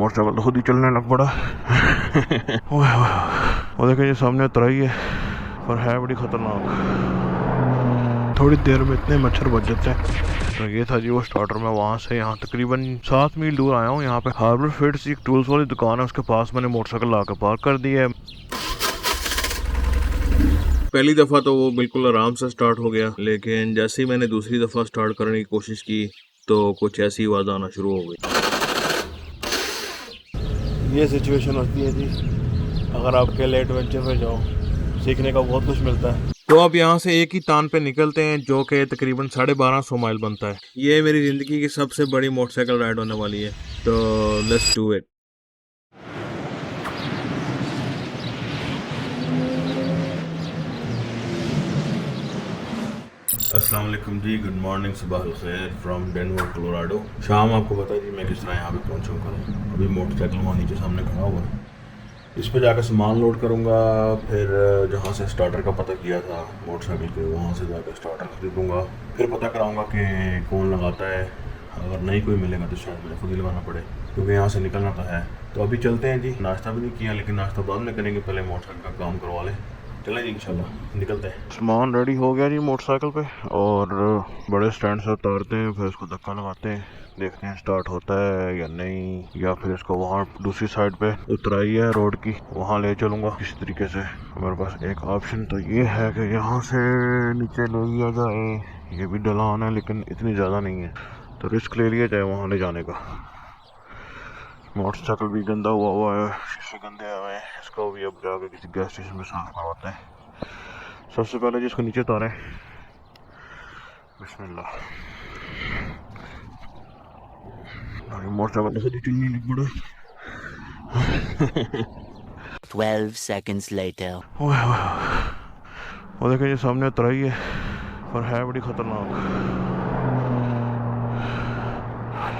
Motorcycle तो खुद ही चलने लग पड़ा। वो देखिए ये सामने उतराई है, पर है बड़ी खतरनाक। थोड़ी देर में इतने मच्छर बच जाते हैं। तो ये था जी वो स्टार्टर। मैं वहाँ से यहाँ तकरीबन 7 मील दूर आया हूँ। यहाँ पे हार्बर फिट्स एक टूल्स वाली दुकान है, उसके पास मैंने मोटरसाइकिल ला के पार्क कर दी है। पहली दफ़ा तो वो बिल्कुल आराम से स्टार्ट हो गया, लेकिन जैसे ही मैंने दूसरी दफ़ा स्टार्ट करने की कोशिश की तो कुछ ऐसी आवाज़ आना शुरू हो गई। ये सिचुएशन होती है जी अगर आप अकेले एडवेंचर पे जाओ, सीखने का बहुत कुछ मिलता है। तो अब यहाँ से एक ही तान पे निकलते हैं जो कि तकरीबन 1250 माइल बनता है। ये मेरी ज़िंदगी की सबसे बड़ी मोटरसाइकिल राइड होने वाली है, तो लेट्स डू इट। अस्सलाम वालेकुम जी, गुड मॉर्निंग, सुबह अल खैर फ्रॉम डेनवर कोलोराडो। शाम आपको पता है जी मैं किस तरह यहाँ पे पहुँचा हूँ। अभी मोटरसाइकिल वहाँ नीचे सामने खड़ा हुआ है, इस पे जाकर सामान लोड करूँगा। फिर जहाँ से स्टार्टर का पता किया था मोटरसाइकिल के, वहाँ से जाकर स्टार्टर खरीदूँगा। फिर पता कराऊँगा कि कौन लगाता है। अगर नहीं कोई मिलेगा तो शायद मुझे खुद ही लगाना पड़े, क्योंकि यहाँ से निकलना तो है। तो अभी चलते हैं जी। नाश्ता भी नहीं किया, लेकिन नाश्ता बाद में करेंगे, पहले मोटरसाइकिल का काम करवा लें। चलें जी, इंशाल्लाह निकलते हैं। सामान रेडी हो गया जी मोटरसाइकिल पे, और बड़े स्टैंड से उतारते हैं, फिर इसको धक्का लगाते हैं, देखते हैं स्टार्ट होता है या नहीं, या फिर इसको वहाँ दूसरी साइड पे उतराई है रोड की, वहाँ ले चलूँगा किसी तरीके से। मेरे पास एक ऑप्शन तो ये है कि यहाँ से नीचे ले लिया जाए। ये भी ढलान है लेकिन इतनी ज़्यादा नहीं है, तो रिस्क ले लिया जाए वहाँ ले जाने का। मोटरसाइकिल भी गंदा हुआ है, शीशे गंदे हुए हैं, इसको भी अब जाकर किसी गैस स्टेशन में साफ करवाते हैं। सबसे पहले जिसको नीचे उतारें, बिस्मिल्लाह। मोटरसाइकिल से चलने लग पड़ा। 12 seconds later. वो देखिए ये सामने उतराई है, पर है बड़ी खतरनाक।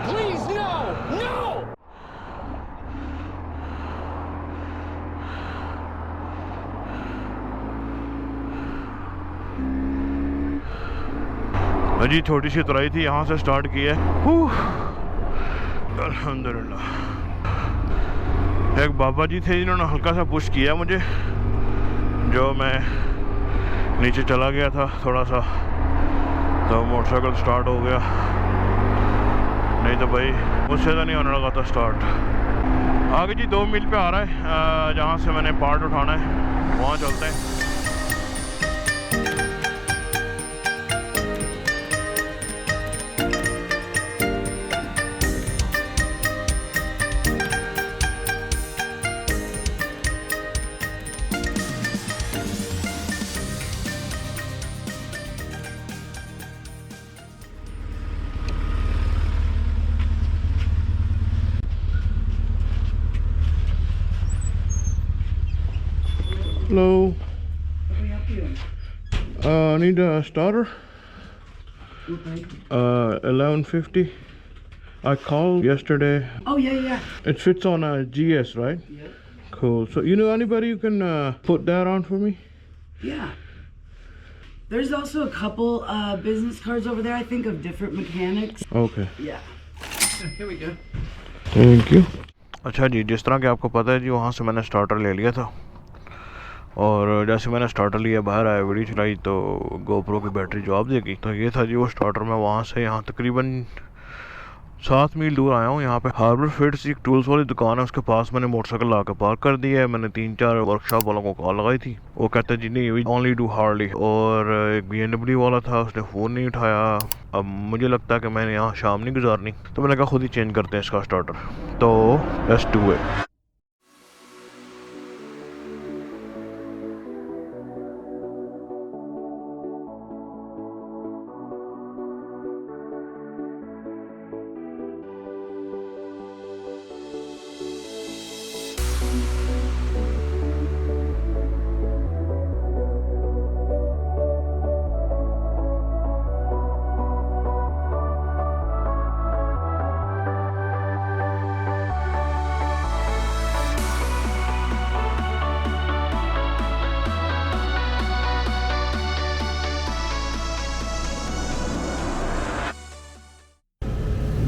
Please, no! No! जी छोटी सी उतराई थी, यहाँ से स्टार्ट की है। अल्हम्दुलिल्लाह। एक बाबा जी थे जिन्होंने हल्का सा पुश किया मुझे, जो मैं नीचे चला गया था थोड़ा सा, तो मोटरसाइकिल स्टार्ट हो गया। नहीं तो भाई मुझसे तो नहीं होने लगा था स्टार्ट। आगे जी 2 मील पे आ रहा है, जहाँ से मैंने पार्ट उठाना है वहाँ चलते हैं। Hello. What can I help you? I need a starter. What bike? 1150. I called yesterday. Oh, yeah. It fits on a GS, right? Yep. Cool. So you know anybody who can put that on for me? Yeah. There's also a couple business cards over there, I think, of different mechanics. Okay. Yeah. Here we go. Thank you. अच्छा जी, जिस तरह कि आपको पता है जी, वहाँ से मैंने स्टार्टर ले लिया था, और जैसे मैंने स्टार्टर लिया, बाहर आया, वीडियो चलाई तो गोप्रो की बैटरी जवाब देगी। तो ये था जी वो स्टार्टर। मैं वहाँ से यहाँ तकरीबन 7 मील दूर आया हूँ। यहाँ पे हार्बर फिट्स एक टूल्स वाली दुकान है, उसके पास मैंने मोटरसाइकिल ला के पार्क कर दी है। मैंने 3-4 वर्कशॉप वालों को कॉल लगाई थी, वो कहते हैं जी नहीं वी ओनली डू हार्ली। और एक BMW वाला था, उसने फ़ोन नहीं उठाया। अब मुझे लगता है कि मैंने यहाँ शाम नहीं गुजारनी, तो मैंने कहा खुद ही चेंज करते हैं इसका स्टार्टर। तो लेट्स डू इट।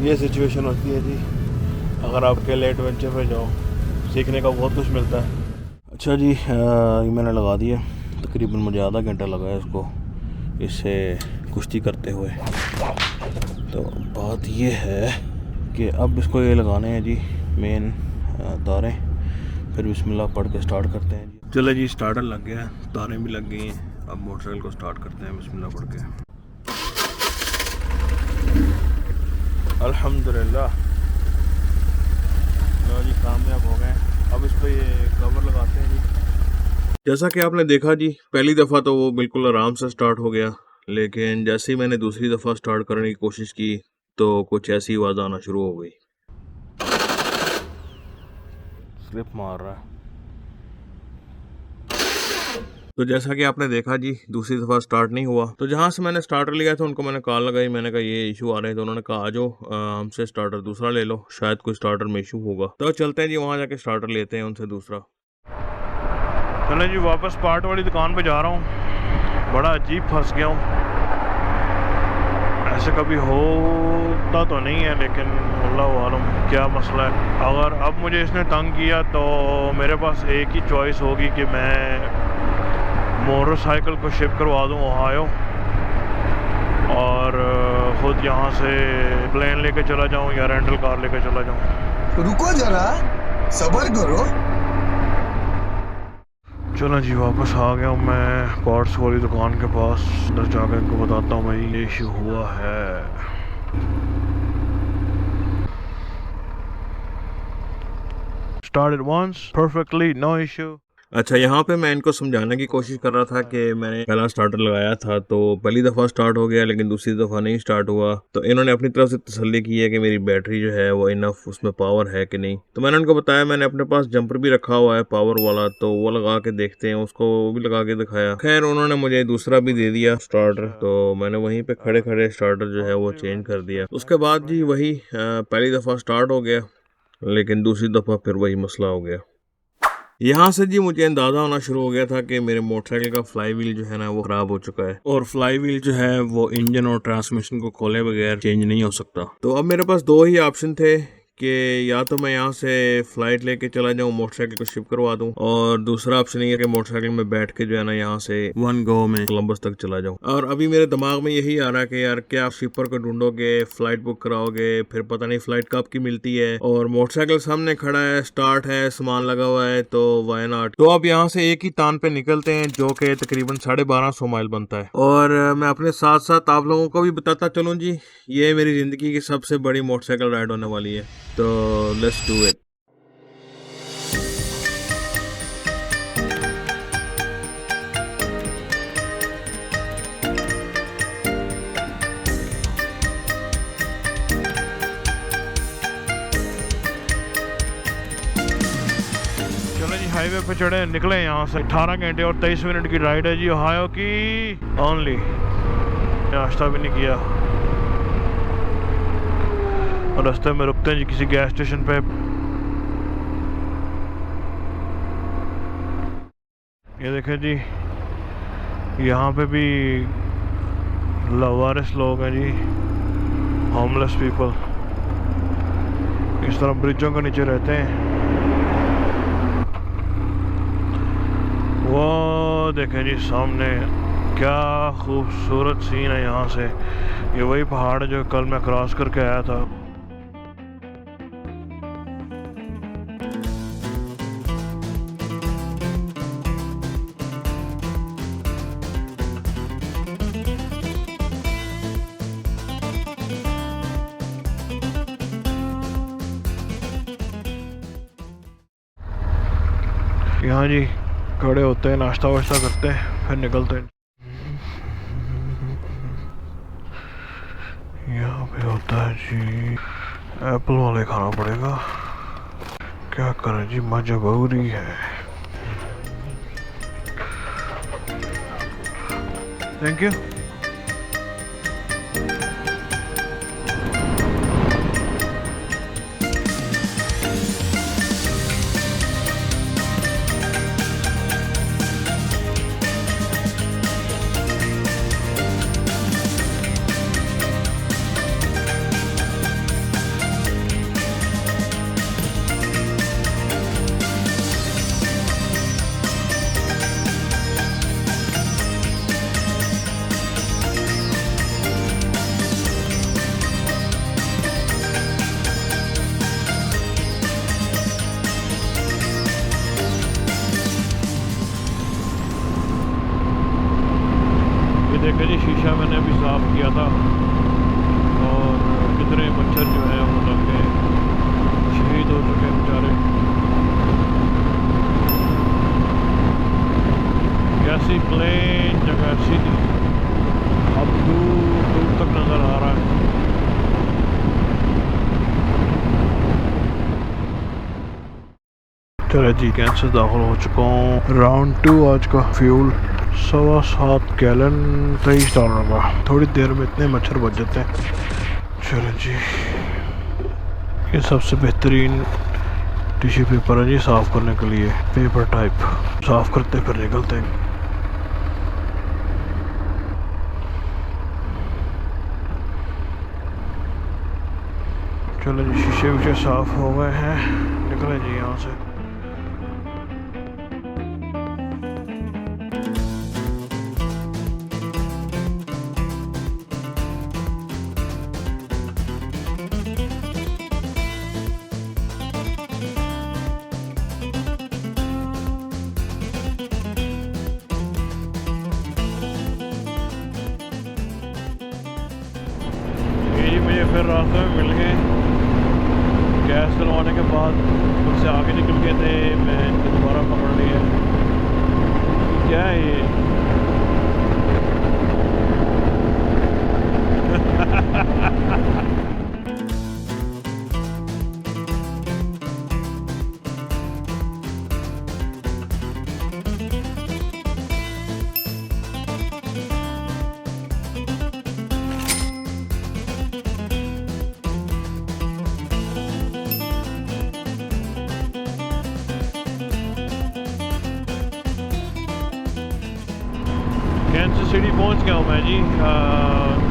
ये सिचुएशन होती है जी अगर आप अकेले एडवेंचर पे जाओ, सीखने का बहुत कुछ मिलता है। अच्छा जी, ये मैंने लगा दिया, तकरीबन मुझे आधा घंटा लगा है इसको इससे कुश्ती करते हुए। तो बात ये है कि अब इसको ये लगाने हैं जी मेन तारें, फिर बिस्मिल्लाह पढ़ के स्टार्ट करते हैं जी। चलो जी, स्टार्टर लग गया है, तारें भी लग गई हैं, अब मोटरसाइकिल को स्टार्ट करते हैं बिस्मिल्लाह पढ़ के। अल्हम्दुलिल्लाह, लो जी कामयाब हो गए। अब इस पर ये कवर लगाते हैं जी। जैसा कि आपने देखा जी, पहली दफ़ा तो वो बिल्कुल आराम से स्टार्ट हो गया, लेकिन जैसे ही मैंने दूसरी दफ़ा स्टार्ट करने की कोशिश की तो कुछ ऐसी आवाज़ आना शुरू हो गई। स्लिप मार रहा है। तो जैसा कि आपने देखा जी, दूसरी दफ़ा स्टार्ट नहीं हुआ। तो जहाँ से मैंने स्टार्टर लिया था उनको मैंने कॉल लगाई, मैंने कहा ये इशू आ रहे हैं। तो उन्होंने कहा आ जाओ, हमसे स्टार्टर दूसरा ले लो, शायद कोई स्टार्टर में इशू होगा। तो चलते हैं जी, वहाँ जाके स्टार्टर लेते हैं उनसे दूसरा। चले जी, वापस पार्ट वाली दुकान पे जा रहा हूँ। बड़ा अजीब फंस गया हूँ, ऐसे कभी होता तो नहीं है, लेकिन अल्लाह आलम क्या मसला है। अगर अब मुझे इसने तंग किया तो मेरे पास एक ही चॉइस होगी कि मैं मोटरसाइकिल को शिप करवा दूँ ओहायो और ख़ुद यहाँ से प्लेन लेके चला जाऊँ या रेंटल कार लेके चला जाऊँ। रुको जरा, सब्र करो। चलो जी, वापस आ गया हूँ मैं पार्ट्स वाली दुकान के पास। अंदर जाकर इनको बताता हूँ भाई ये इशू हुआ है। Started once perfectly, no issue. अच्छा, यहाँ पे मैं इनको समझाने की कोशिश कर रहा था कि मैंने पहला स्टार्टर लगाया था तो पहली दफ़ा स्टार्ट हो गया, लेकिन दूसरी दफ़ा नहीं स्टार्ट हुआ। तो इन्होंने अपनी तरफ से तसल्ली की है कि मेरी बैटरी जो है वो इनफ उसमें पावर है कि नहीं। तो मैंने उनको बताया मैंने अपने पास जंपर भी रखा हुआ है पावर वाला, तो वो लगा के देखते हैं। उसको वो भी लगा के दिखाया। खैर उन्होंने मुझे दूसरा भी दे दिया स्टार्टर, तो मैंने वहीं पर खड़े खड़े स्टार्टर जो है वो चेंज कर दिया। उसके बाद जी वही पहली दफ़ा स्टार्ट हो गया, लेकिन दूसरी दफ़ा फिर वही मसला हो गया। यहाँ से जी मुझे अंदाज़ा होना शुरू हो गया था कि मेरे मोटरसाइकिल का फ्लाई व्हील जो है ना वो ख़राब हो चुका है, और फ्लाई व्हील जो है वो इंजन और ट्रांसमिशन को खोले बगैर चेंज नहीं हो सकता। तो अब मेरे पास दो ही ऑप्शन थे कि या तो मैं यहाँ से फ़्लाइट लेके चला जाऊँ, मोटरसाइकिल को शिप करवा दूँ, और दूसरा ऑप्शन ये है कि मोटरसाइकिल में बैठ के जो है ना यहाँ से वन गो में कोलंबस तक चला जाऊँ। और अभी मेरे दिमाग में यही आ रहा है कि यार क्या आप शिपर को ढूंढोगे, फ़्लाइट बुक कराओगे, फिर पता नहीं फ़्लाइट कब की मिलती है, और मोटरसाइकिल सामने खड़ा है, स्टार्ट है, सामान लगा हुआ है, तो वाई नॉट। तो अब यहाँ से एक ही तान पे निकलते हैं जो कि तकरीबन 1250 माइल बनता है। और मैं अपने साथ साथ आप लोगों को भी बताता चलूँ जी, ये मेरी ज़िंदगी की सबसे बड़ी मोटरसाइकिल राइड होने वाली है। तो लेट्स डू इट। चलो जी, हाईवे पे चढ़े, निकले यहाँ से। 18 घंटे और 23 मिनट की राइड है जी ओहायो की ओनली। नाश्ता भी नहीं किया और रास्ते में रुकते हैं जी किसी गैस स्टेशन पे। ये देखें जी, यहाँ पे भी लावारिस लोग हैं जी, होमलेस पीपल, इस तरह ब्रिजों के नीचे रहते हैं। वो देखें जी सामने, क्या खूबसूरत सीन है यहाँ से। ये वही पहाड़ है जो कल मैं क्रॉस करके आया था। यहाँ जी खड़े होते हैं, नाश्ता वाश्ता करते हैं, फिर निकलते हैं। यहाँ पे होता है जी एप्पल वाले, खाना पड़ेगा, क्या करें जी, मजबूरी है। Thank you. साफ़ किया था और कितने मच्छर जो है वो लग गए, शहीद हो चुके हैं बेचारे। कैसी प्लेन जगह सी थी, अब दूर दूर तक नज़र आ रहा है। चलो जी, कैंसर दाखिल हो चुका हूँ। राउंड 2 आज का फ्यूल 7.25 गैलन $23 का। थोड़ी देर में इतने मच्छर बच जाते हैं। चलो जी, ये सबसे बेहतरीन टिश्यू पेपर है जी साफ़ करने के लिए, पेपर टाइप। साफ़ करते फिर निकलते हैं। चलो जी, शीशे विशे साफ़ हो गए हैं, निकले जी यहाँ से। मुझे फिर रास्ते में मिल गए, गैस डलवाने के बाद उससे आगे निकल गए थे, मैं इनको दोबारा पकड़ लिया। क्या है ये? कैंसस सिटी पहुंच गया हूँ मैं जी।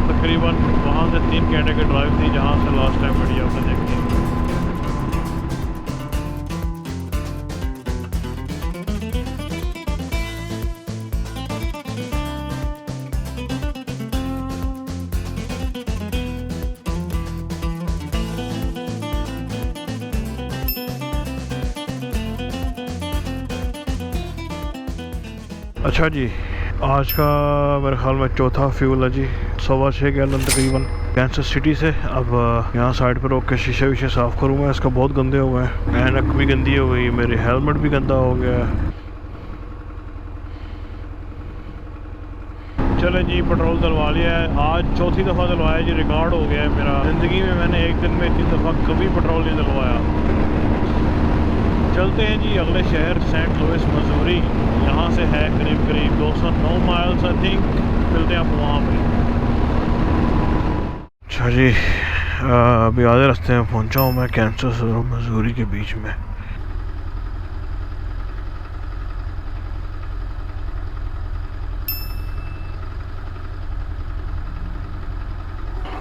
तकरीबन वहाँ से 3 घंटे की ड्राइव थी, जहाँ से लास्ट टाइम वीडियो आपने देखी। अच्छा जी, आज का मेरे ख्याल में चौथा फ्यूल है जी, 6.25 गैलन तकरीबन कैंसस सिटी से। अब यहाँ साइड पर रोक के शीशे विशे साफ़ करूँगा। इसका बहुत गंदे हो गए, ऐनक भी गंदी हो गई, मेरी हेलमेट भी गंदा हो गया है। चले जी, पेट्रोल डलवा लिया है। आज चौथी दफ़ा डलवाया जी, रिकॉर्ड हो गया है मेरा। ज़िंदगी में मैंने एक दिन में इतनी दफ़ा कभी पेट्रोल नहीं डलवाया। चलते हैं जी अगले शहर, सेंट लुइस मसूरी। यहाँ से है करीब करीब 209 माइल्स आई थिंक। मिलते हैं आपको वहाँ पे। अच्छा जी, अभी आधे रास्ते में पहुँचा हूँ मैं, कैंसस और मसूरी के बीच में।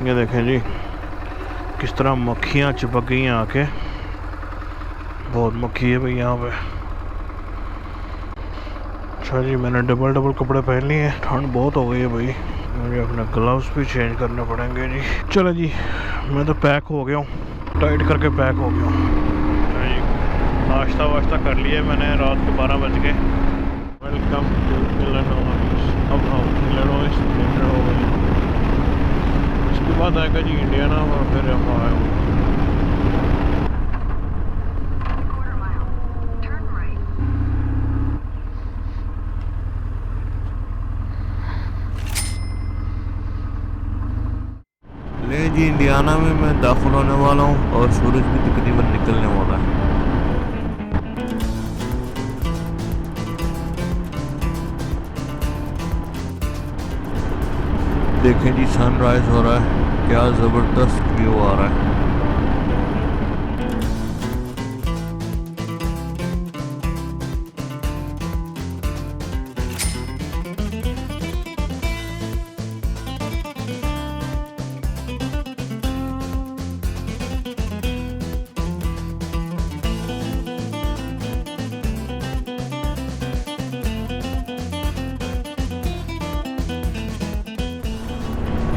ये देखें जी किस तरह मक्खियाँ चिपक गई हैं आके, बहुत मक्खी है भाई यहाँ पे। अच्छा जी, मैंने डबल कपड़े पहन लिए हैं, ठंड बहुत हो गई है भाई। मुझे अपने ग्लव्स भी चेंज करने पड़ेंगे जी। चलो जी, मैं तो पैक हो गया हूँ, टाइट करके पैक हो गया हूँ। अच्छा जी, नाश्ता वाश्ता कर लिया मैंने, रात के 12 बज गए। Welcome to Illinois. अब हम इलिनॉइस एंटर हो गए। उसके बाद आएगा जी इंडियाना और फिर ओहायो। ले जी, इंडियाना में मैं दाखिल होने वाला हूँ और सूरज भी तकरीबन निकलने वाला है। देखें जी, सनराइज हो रहा है, क्या ज़बरदस्त व्यू आ रहा है।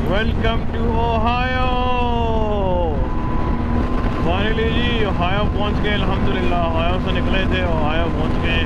Welcome to Ohio. फाइनली जी ओहायो पहुंच गए, अल्हम्दुलिल्लाह। ओहायो से निकले थे, ओहायो पहुंच गए।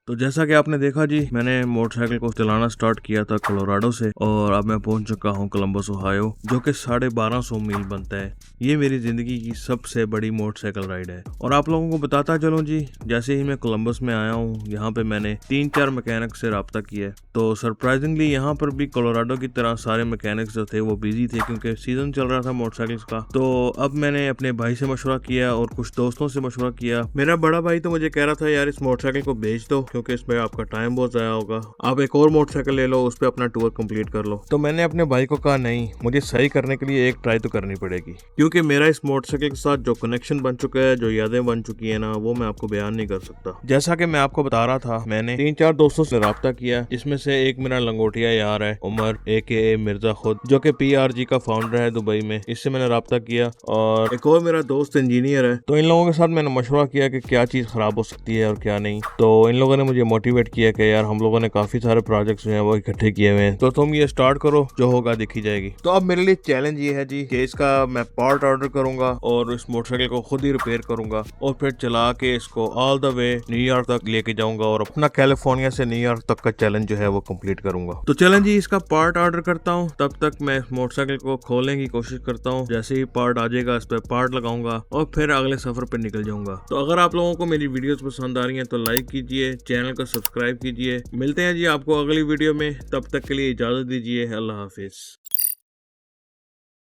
तो जैसा कि आपने देखा जी, मैंने मोटरसाइकिल को चलाना स्टार्ट किया था कोलोराडो से और अब मैं पहुंच चुका हूं कोलंबस ओहायो, जो कि 1250 मील बनता है। ये मेरी जिंदगी की सबसे बड़ी मोटरसाइकिल राइड है। और आप लोगों को बताता चलूं जी, जैसे ही मैं कोलंबस में आया हूं, यहाँ पे मैंने 3-4 मैकेनिक से रब्ता किया है। तो सरप्राइजिंगली यहाँ पर भी कोलोराडो की तरह सारे मैकेनिक्स जो थे वो बिजी थे, क्योंकि सीजन चल रहा था मोटरसाइकिल्स का। तो अब मैंने अपने भाई से मशवरा किया और कुछ दोस्तों से मशवरा किया। मेरा बड़ा भाई तो मुझे कह रहा था यार इस मोटरसाइकिल को बेच दो, क्योंकि इसमें आपका टाइम बहुत ज़ाया होगा, आप एक और मोटरसाइकिल ले लो, उस पर अपना टूर कंप्लीट कर लो। तो मैंने अपने भाई को कहा नहीं, मुझे सही करने के लिए एक ट्राई तो करनी पड़ेगी, क्योंकि मेरा इस मोटरसाइकिल के साथ जो कनेक्शन बन चुका है, जो यादें बन चुकी है ना, वो मैं आपको बयान नहीं कर सकता। जैसा कि मैं आपको बता रहा था, मैंने 3-4 दोस्तों से रब्ता किया, जिसमें से एक मेरा लंगोटिया यार है उमर AKA मिर्जा खुद, जो कि PRG का फाउंडर है दुबई में, इससे मैंने रब्ता किया। और एक और मेरा दोस्त इंजीनियर है। तो इन लोगों के साथ मैंने मशवरा किया कि क्या चीज़ ख़राब हो सकती है और क्या नहीं। तो इन लोगों ने मुझे मोटिवेट किया कि यार हम लोगों ने काफ़ी सारे प्रोजेक्ट्स जो हैं वो इकट्ठे किए हुए हैं, तो तुम ये स्टार्ट करो, जो होगा देखी जाएगी। तो अब मेरे लिए चैलेंज ये है जी कि इसका मैं पार्ट ऑर्डर करूंगा और इस मोटरसाइकिल को खुद ही रिपेयर करूंगा और फिर चला के इसको ऑल द वे न्यूयॉर्क तक लेके जाऊंगा और अपना कैलिफोर्निया से न्यूयॉर्क तक का चैलेंज जो है वो कंप्लीट करूंगा। तो चलें जी, इसका पार्ट ऑर्डर करता हूँ, तब तक मैं मोटरसाइकिल को खोलने की कोशिश करता हूँ। जैसे ही पार्ट आ जाएगा, इस पर पार्ट लगाऊंगा और फिर अगले सफर पे निकल जाऊंगा। तो अगर आप लोगों को मेरी वीडियोस पसंद आ रही हैं तो लाइक कीजिए, चैनल को सब्सक्राइब कीजिए। मिलते हैं जी आपको अगली वीडियो में, तब तक के लिए इजाजत दीजिए। अल्लाह हाफिज।